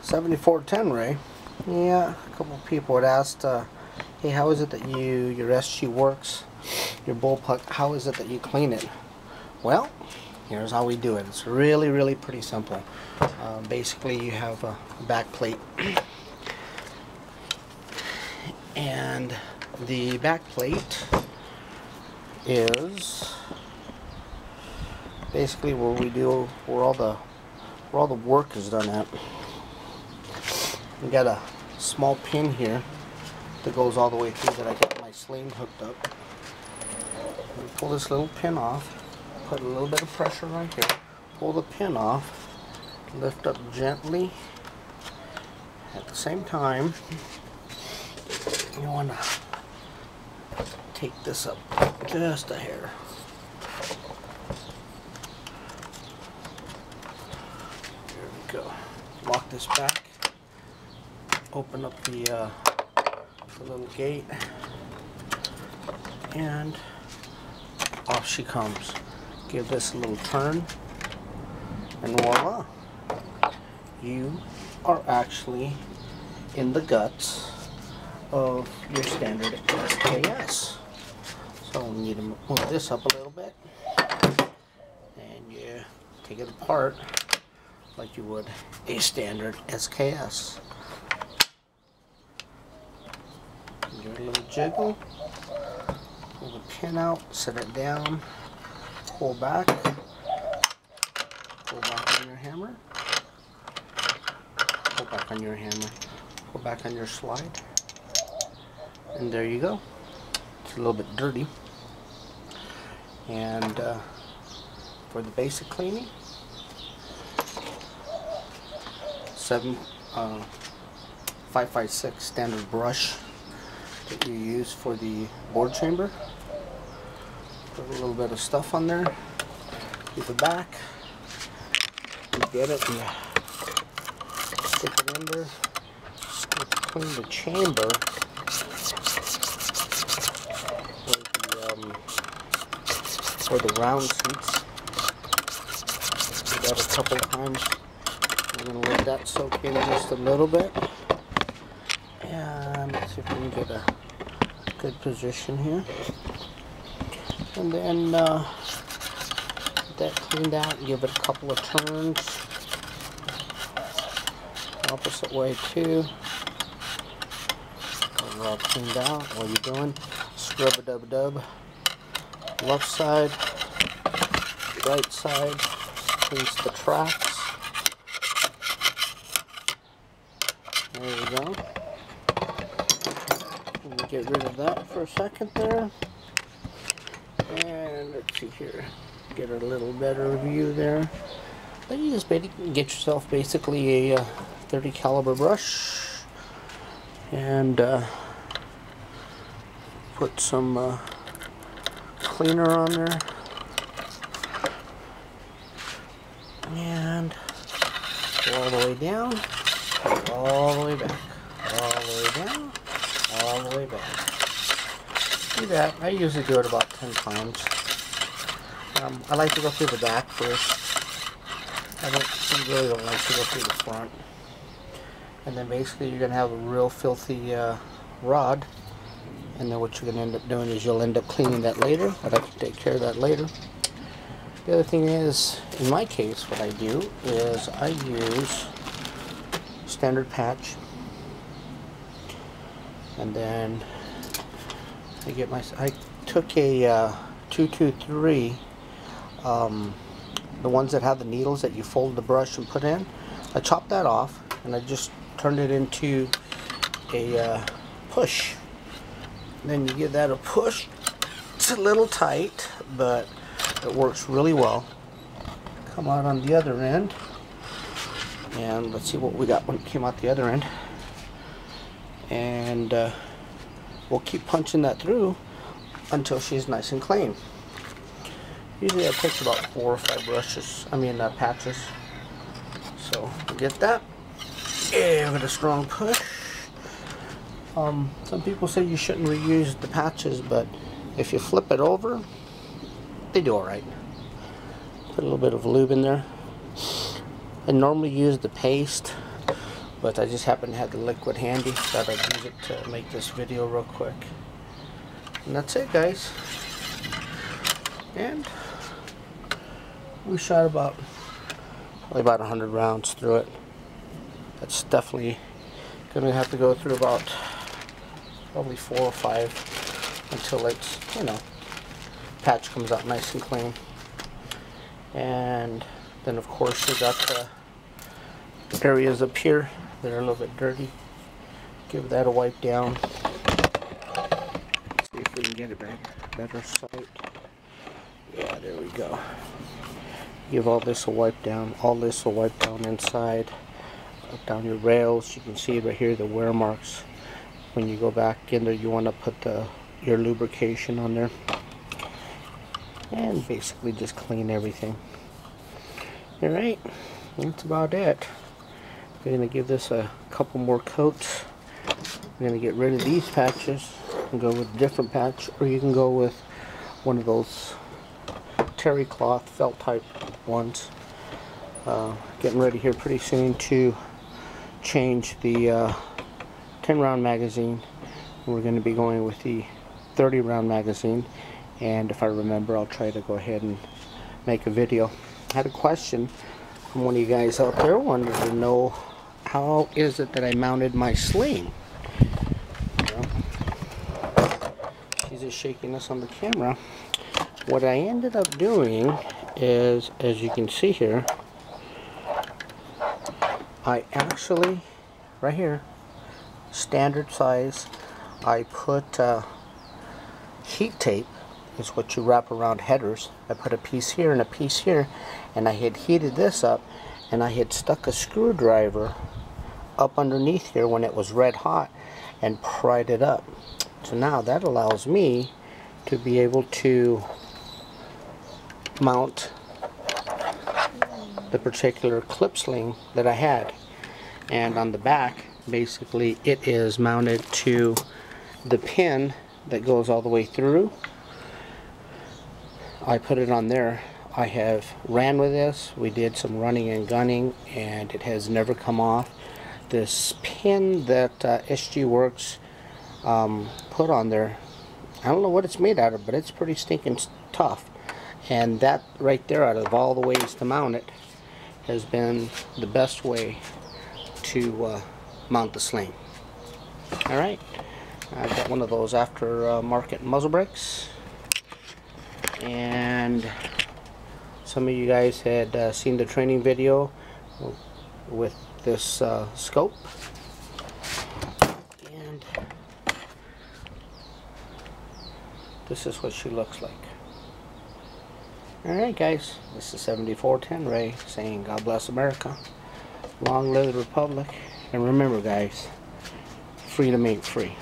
7410 Ray. Yeah, a couple of people had asked, hey, how is it that your SG works, your Bullpup, how is it that you clean it? Well, here's how we do it. It's really pretty simple. Basically, you have a back plate, and the back plate is basically where all the work is done at. We got a small pin here that goes all the way through that I got my sling hooked up. We pull this little pin off, put a little bit of pressure right here, pull the pin off, lift up gently. At the same time, you want to take this up just a hair. There we go. Lock this back. Open up the little gate, and off she comes. Give this a little turn, and voila! You are actually in the guts of your standard SKS. So we need to move this up a little bit, and you take it apart like you would a standard SKS. Give it a little jiggle, pull the pin out, set it down, pull back on your hammer, pull back on your hammer, pull back on your slide, and there you go. It's a little bit dirty. And for the basic cleaning, 556 standard brush that you use for the board chamber. Put a little bit of stuff on there. Keep it back. You get it. You stick it in there. You clean the chamber for the round seats. Do that a couple of times. We're going to let that soak in just a little bit. And let's see if we can get a good position here. And then get that cleaned out, give it a couple of turns. Opposite way too. Got it all cleaned out. What are you doing? Scrub-a-dub-a-dub. Left side, right side, cleans the tracks. There we go. Get rid of that for a second there, and let's see here, get a little better view there. Then you just basically get yourself basically a 30 caliber brush, and put some cleaner on there, and go all the way down, all the way back, all the way down, all the way back. Do that. I usually do it about 10 times. I like to go through the back first. I really don't like to go through the front. And then basically you're going to have a real filthy rod. And then what you're going to end up doing is you'll end up cleaning that later. I'd have to take care of that later. The other thing is, in my case, what I do is I use standard patch. And then I took a 223, the ones that have the needles that you fold the brush and put in. I chopped that off and I just turned it into a push. And then you give that a push. It's a little tight, but it works really well. Come out on the other end, and let's see what we got when it came out the other end. And we'll keep punching that through until she's nice and clean. Usually it takes about 4 or 5 patches. So get that. Give it a strong push. Some people say you shouldn't reuse the patches, but if you flip it over, they do alright. Put a little bit of lube in there. I normally use the paste, but I just happen to have the liquid handy. Thought I'd use it to make this video real quick. And that's it, guys. And we shot probably about 100 rounds through it. That's definitely gonna have to go through about probably 4 or 5 until it's, you know, patch comes out nice and clean. And then of course you got the areas up here that are a little bit dirty. Give that a wipe down. Let's see if we can get it back. Better sight. Yeah, there we go. Give all this a wipe down. All this will wipe down inside. Up down your rails. You can see right here the wear marks. When you go back in there, you want to put your lubrication on there. And basically just clean everything. Alright, that's about it. We're going to give this a couple more coats. We're going to get rid of these patches and go with a different patch, or you can go with one of those terry cloth felt type ones. Getting ready here pretty soon to change the 10 round magazine. We're going to be going with the 30 round magazine, and if I remember, I'll try to go ahead and make a video. I had a question from one of you guys out there, wanted to know how is it that I mounted my sling. Well, she's just shaking this on the camera. What I ended up doing is, as you can see here, I actually, right here, standard size, I put heat tape, is what you wrap around headers. I put a piece here and a piece here, and I had heated this up, and I had stuck a screwdriver up underneath here when it was red hot and pried it up. So now that allows me to be able to mount the particular clip sling that I had. And on the back, basically it is mounted to the pin that goes all the way through. I put it on there. I have ran with this. We did some running and gunning, and it has never come off. This pin that SG Works put on there, I don't know what it's made out of, but it's pretty stinking tough. And that right there, out of all the ways to mount it, has been the best way to mount the sling. Alright, I got one of those after-market muzzle brakes. And some of you guys had seen the training video with this scope. And this is what she looks like. Alright guys, this is 7410 Ray saying God bless America, long live the Republic, and remember guys, freedom ain't free.